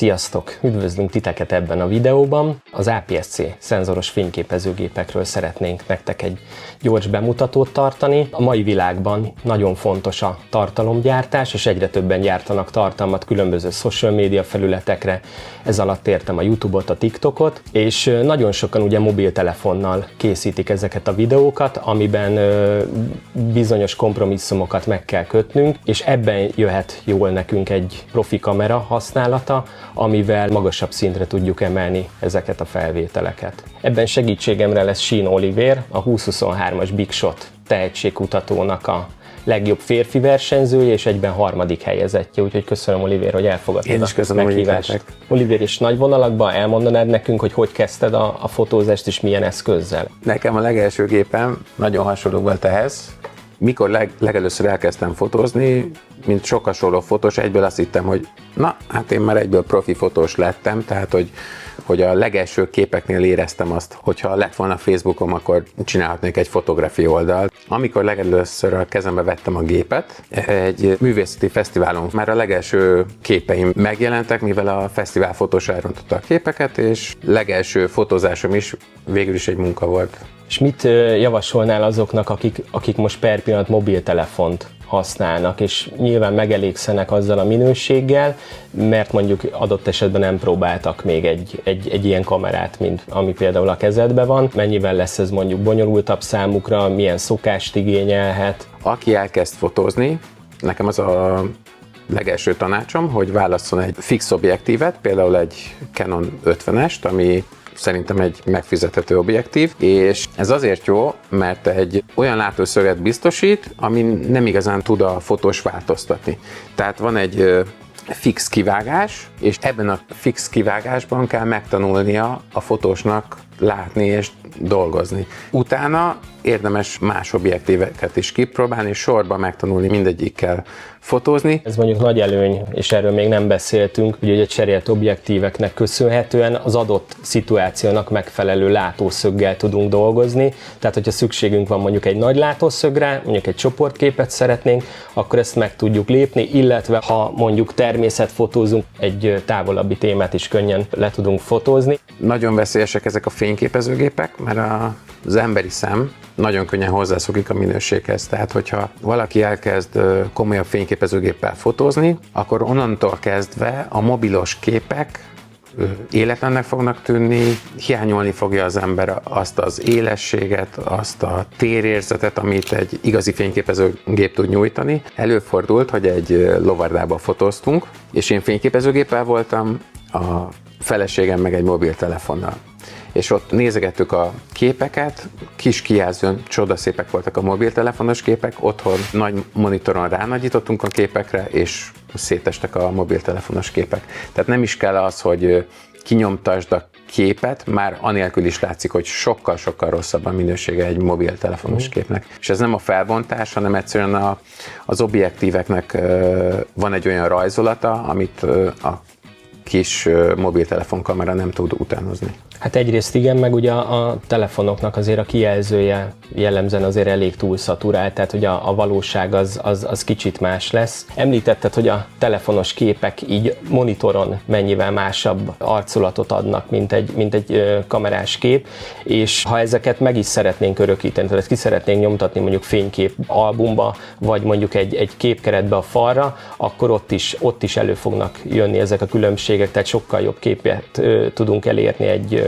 Sziasztok! Üdvözlünk titeket ebben a videóban. Az APS-C szenzoros fényképezőgépekről szeretnénk nektek egy gyors bemutatót tartani. A mai világban nagyon fontos a tartalomgyártás, és egyre többen gyártanak tartalmat különböző social media felületekre. Ez alatt értem a YouTube-ot, a TikTokot, és nagyon sokan ugye mobiltelefonnal készítik ezeket a videókat, amiben bizonyos kompromisszumokat meg kell kötnünk, és ebben jöhet jól nekünk egy profi kamera használata, amivel magasabb szintre tudjuk emelni ezeket a felvételeket. Ebben segítségemre lesz Sean Oliver, a 2023-as Big Shot tehetségkutatónak a legjobb férfi versenyzője, és egyben harmadik helyezettje, úgyhogy köszönöm, Oliver, hogy elfogadtad a meghívást. Oliver, és nagy vonalakban elmondanád nekünk, hogy kezdted a fotózást, és milyen eszközzel? Nekem a legelső gépem nagyon hasonló volt ehhez. Mikor legelőször elkezdtem fotózni, mint sok hasonló fotós, egyből azt hittem, hogy na, hát én már egyből profi fotós lettem, tehát hogy a legelső képeknél éreztem azt, hogyha lett volna Facebookom, akkor csinálhatnék egy fotográfia oldalt. Amikor legelőször a kezembe vettem a gépet, egy művészeti fesztiválon már a legelső képeim megjelentek, mivel a fesztivál fotós elrontotta a képeket, és legelső fotózásom is végül is egy munka volt. És mit javasolnál azoknak, akik most per pillanat mobiltelefont használnak, és nyilván megelégszenek azzal a minőséggel, mert mondjuk adott esetben nem próbáltak még egy ilyen kamerát, mint ami például a kezedben van. Mennyivel lesz ez mondjuk bonyolultabb számukra, milyen szokást igényelhet? Aki elkezd fotózni, nekem az a legelső tanácsom, hogy válasszon egy fix objektívet, például egy Canon 50-est, ami szerintem egy megfizethető objektív, és ez azért jó, mert egy olyan látószöget biztosít, ami nem igazán tud a fotós változtatni. Tehát van egy fix kivágás, és ebben a fix kivágásban kell megtanulnia a fotósnak látni és dolgozni. Utána érdemes más objektíveket is kipróbálni, és sorban megtanulni mindegyikkel fotózni. Ez mondjuk nagy előny, és erről még nem beszéltünk, hogy a cserélt objektíveknek köszönhetően az adott szituációnak megfelelő látószöggel tudunk dolgozni. Tehát, hogyha szükségünk van mondjuk egy nagy látószögre, mondjuk egy csoportképet szeretnénk, akkor ezt meg tudjuk lépni, illetve ha mondjuk természetfotózunk, egy távolabbi témát is könnyen le tudunk fotózni. Nagyon veszélyesek ezek a fényképezőgépek, mert az emberi szem nagyon könnyen hozzászokik a minőséghez. Tehát, hogyha valaki elkezd komolyabb fényképezőgéppel fotózni, akkor onnantól kezdve a mobilos képek életlennek fognak tűnni, hiányolni fogja az ember azt az élességet, azt a térérzetet, amit egy igazi fényképezőgép tud nyújtani. Előfordult, hogy egy lovardába fotóztunk, és én fényképezőgéppel voltam, a feleségem meg egy mobiltelefonnal. És ott nézegettük a képeket, kis kijelzőn, csodaszépek voltak a mobiltelefonos képek, otthon nagy monitoron ránagyítottunk a képekre, és szétestek a mobiltelefonos képek. Tehát nem is kell az, hogy kinyomtasd a képet, már anélkül is látszik, hogy sokkal-sokkal rosszabb a minősége egy mobiltelefonos képnek. És ez nem a felbontás, hanem egyszerűen az objektíveknek van egy olyan rajzolata, amit a kis mobiltelefonkamera nem tud utánozni. Hát egyrészt igen, meg ugye a telefonoknak azért a kijelzője jellemzően azért elég túlszaturált, tehát hogy a valóság az kicsit más lesz. Említetted, hogy a telefonos képek így monitoron mennyivel másabb arculatot adnak, mint egy kamerás kép, és ha ezeket meg is szeretnénk örökíteni, tehát ki szeretnénk nyomtatni mondjuk fénykép albumba, vagy mondjuk egy képkeretbe a falra, akkor ott is elő fognak jönni ezek a különbségek, tehát sokkal jobb képet tudunk elérni egy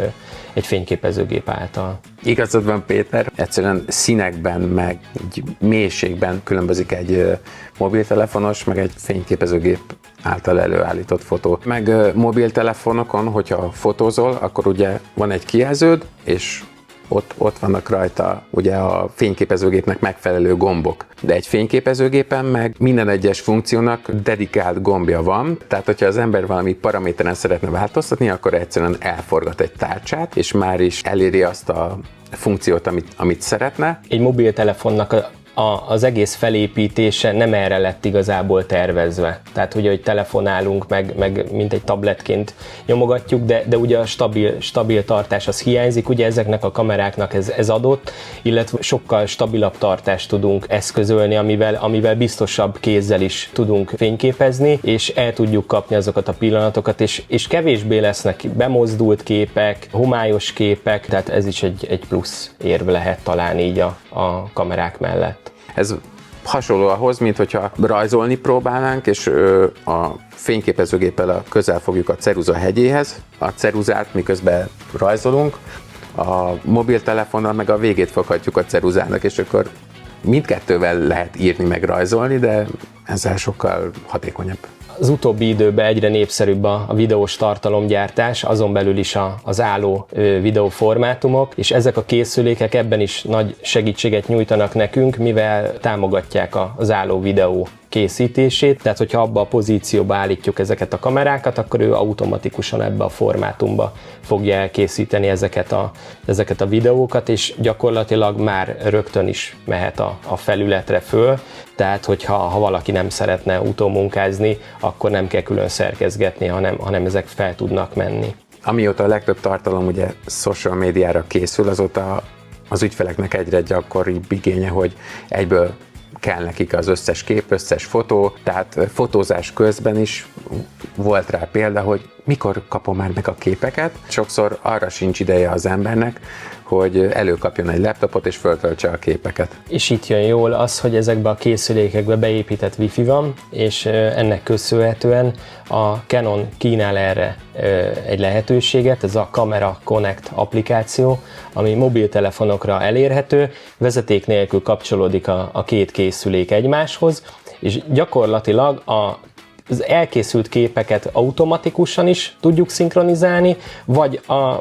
fényképezőgép által. Igazad van, Péter, egyszerűen színekben, meg egy mélységben különbözik egy mobiltelefonos, meg egy fényképezőgép által előállított fotó. Meg mobiltelefonokon, hogyha fotózol, akkor ugye van egy kijelződ, és ott vannak rajta ugye a fényképezőgépnek megfelelő gombok. De egy fényképezőgépen meg minden egyes funkciónak dedikált gombja van, tehát hogyha az ember valami paraméteren szeretne változtatni, akkor egyszerűen elforgat egy tárcsát, és már is eléri azt a funkciót, amit szeretne. Egy mobiltelefonnak az egész felépítése nem erre lett igazából tervezve. Tehát ugye, hogy telefonálunk, meg mint egy tabletként nyomogatjuk, de ugye a stabil tartás az hiányzik, ugye ezeknek a kameráknak ez adott, illetve sokkal stabilabb tartást tudunk eszközölni, amivel biztosabb kézzel is tudunk fényképezni, és el tudjuk kapni azokat a pillanatokat, és kevésbé lesznek bemozdult képek, homályos képek, tehát ez is egy plusz érv lehet talán így a kamerák mellett. Ez hasonló ahhoz, mint hogyha rajzolni próbálnánk, és a fényképezőgéppel közel fogjuk a ceruza hegyéhez, a ceruzát miközben rajzolunk, a mobiltelefonnal meg a végét foghatjuk a ceruzának, és akkor mindkettővel lehet írni meg rajzolni, de ezzel sokkal hatékonyabb. Az utóbbi időben egyre népszerűbb a videós tartalomgyártás, azon belül is az álló videóformátumok, és ezek a készülékek ebben is nagy segítséget nyújtanak nekünk, mivel támogatják az álló videó készítését, tehát hogyha abba a pozícióba állítjuk ezeket a kamerákat, akkor ő automatikusan ebbe a formátumba fogja elkészíteni ezeket a videókat, és gyakorlatilag már rögtön is mehet a felületre föl, tehát hogyha valaki nem szeretne utómunkázni, akkor nem kell külön szerkezgetni, hanem ezek fel tudnak menni. Amióta a legtöbb tartalom ugye social médiára készül, azóta az ügyfeleknek egyre gyakoribb igénye, hogy egyből kell nekik az összes kép, összes fotó, tehát fotózás közben is volt rá példa, hogy mikor kapom már meg a képeket. Sokszor arra sincs ideje az embernek, hogy előkapjon egy laptopot és föltöltse a képeket. És itt jön jól az, hogy ezekbe a készülékekbe beépített Wi-Fi van, és ennek köszönhetően a Canon kínál erre egy lehetőséget, ez a Camera Connect applikáció, ami mobiltelefonokra elérhető, vezeték nélkül kapcsolódik a két készülék egymáshoz, és gyakorlatilag az elkészült képeket automatikusan is tudjuk szinkronizálni, vagy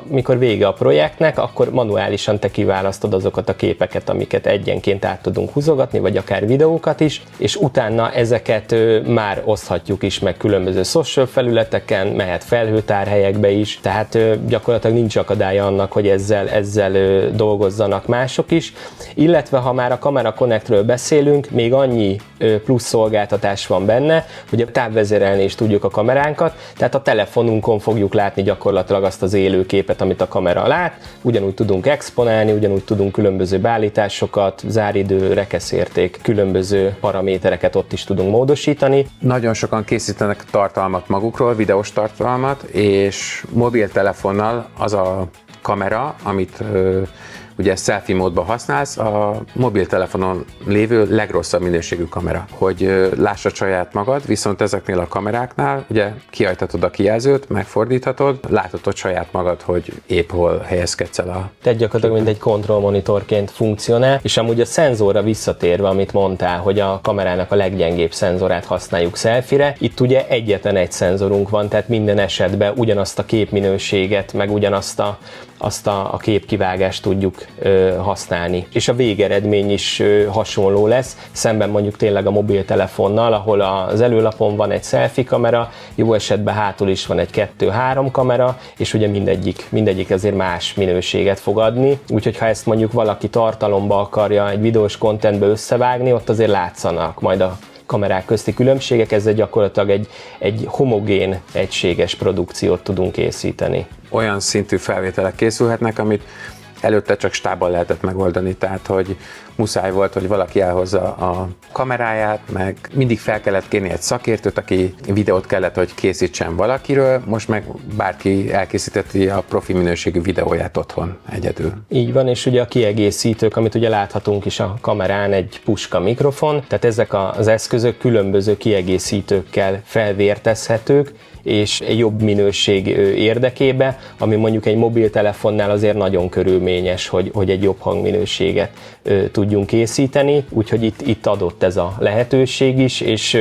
amikor vége a projektnek, akkor manuálisan te kiválasztod azokat a képeket, amiket egyenként át tudunk húzogatni, vagy akár videókat is, és utána ezeket már oszthatjuk is meg különböző social felületeken, mehet felhőtárhelyekbe is, tehát gyakorlatilag nincs akadálya annak, hogy ezzel dolgozzanak mások is, illetve ha már a Camera Connectről beszélünk, még annyi plusz szolgáltatás van benne, hogy a távvezérelni is tudjuk a kameránkat, tehát a telefonunkon fogjuk látni gyakorlatilag azt az élő képet, amit a kamera lát, ugyanúgy tudunk exponálni, ugyanúgy tudunk különböző beállításokat, záridő, rekeszérték, különböző paramétereket ott is tudunk módosítani. Nagyon sokan készítenek tartalmat magukról, videós tartalmat, és mobiltelefonnal az a kamera, amit ugye selfie módban használsz, a mobiltelefonon lévő legrosszabb minőségű kamera, hogy lássad saját magad, viszont ezeknél a kameráknál ugye kiajtatod a kijelzőt, megfordíthatod, látod saját magad, hogy épp hol helyezkedsz el a... Tehát gyakorlatilag mint egy kontrollmonitorként funkcionál, és amúgy a szenzorra visszatérve, amit mondtál, hogy a kamerának a leggyengébb szenzorát használjuk selfie-re, itt ugye egyetlen egy szenzorunk van, tehát minden esetben ugyanazt a képminőséget, meg ugyanazt a képkivágást tudjuk használni. És a végeredmény is hasonló lesz, szemben mondjuk tényleg a mobiltelefonnal, ahol az előlapon van egy selfie kamera, jó esetben hátul is van egy 2-3 kamera, és ugye mindegyik azért más minőséget fog adni, úgyhogy ha ezt mondjuk valaki tartalomba akarja egy videós contentbe összevágni, ott azért látszanak majd a kamerák közti különbségek, ezzel gyakorlatilag egy homogén, egységes produkciót tudunk készíteni. Olyan szintű felvételek készülhetnek, amit előtte csak stábban lehetett megoldani, tehát hogy muszáj volt, hogy valaki elhozza a kameráját, meg mindig fel kellett kérni egy szakértőt, aki videót kellett, hogy készítsen valakiről, most meg bárki elkészíteti a profi minőségű videóját otthon egyedül. Így van, és ugye a kiegészítők, amit ugye láthatunk is a kamerán, egy puska mikrofon, tehát ezek az eszközök különböző kiegészítőkkel felvértezhetők, és egy jobb minőség érdekébe, ami mondjuk egy mobiltelefonnál azért nagyon körülményes, hogy egy jobb hangminőséget tudjunk készíteni, úgyhogy itt adott ez a lehetőség is, és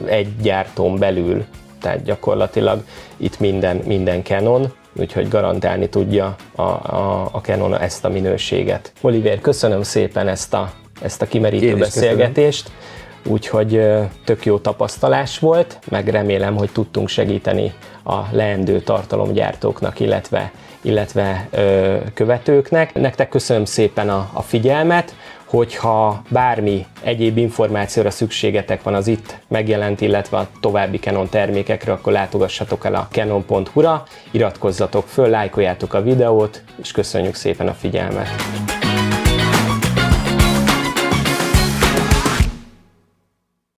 egy gyártón belül, tehát gyakorlatilag itt minden Canon, úgyhogy garantálni tudja a Canon ezt a minőséget. Olivér, köszönöm szépen ezt a kimerítő beszélgetést. Köszönöm. Úgyhogy tök jó tapasztalás volt, meg remélem, hogy tudtunk segíteni a leendő tartalomgyártóknak, illetve követőknek. Nektek köszönöm szépen a figyelmet, Hogyha bármi egyéb információra szükségetek van az itt megjelent, illetve a további Canon termékekre, akkor látogassatok el a canon.hu-ra, iratkozzatok föl, lájkoljátok a videót, és köszönjük szépen a figyelmet!